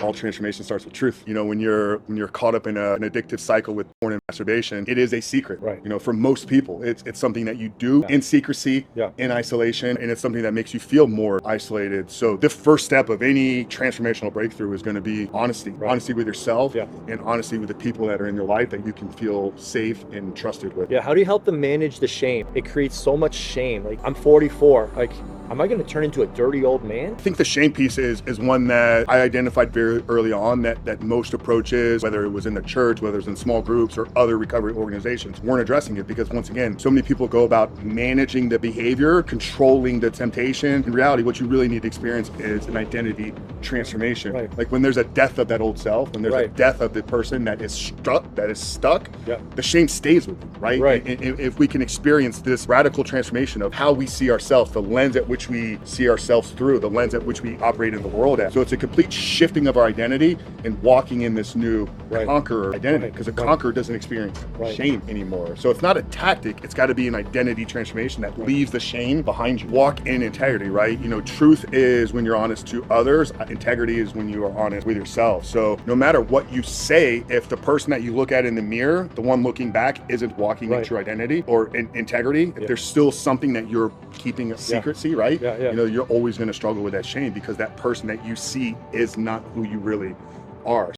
All transformation starts with truth. When you're caught up in an addictive cycle with porn and masturbation, it is a secret. Right. For most people, it's something that you do in secrecy, in isolation, and it's something that makes you feel more isolated. So the first step of any transformational breakthrough is going to be honesty. Honesty with yourself and honesty with the people that are in your life that you can feel safe and trusted with. Yeah, how do you help them manage the shame? It creates so much shame. Like, I'm 44. Like, am I going to turn into a dirty old man? I think the shame piece is one that I identified very early on that most approaches, whether it was in the church, whether it's in small groups or other recovery organizations, weren't addressing it because, once again, so many people go about managing the behavior, controlling the temptation. In reality, what you really need to experience is an identity transformation. Right. Like when there's a death of that old self, when there's a death of the person that is stuck, the shame stays with you, right? And if we can experience this radical transformation of how we see ourselves, the lens at which we see ourselves through, the lens at which we operate in the world at. So it's a complete shifting of our identity and walking in this new conqueror identity, because a conqueror doesn't experience shame anymore. So it's not a tactic, it's got to be an identity transformation that leaves the shame behind you. Walk in integrity, right? Truth is when you're honest to others. Integrity is when you are honest with yourself. So no matter what you say, if the person that you look at in the mirror, the one looking back, isn't walking in true identity or in integrity, if there's still something that you're keeping a secrecy, right? You're always going to struggle with that shame because that person that you see is not who you really are.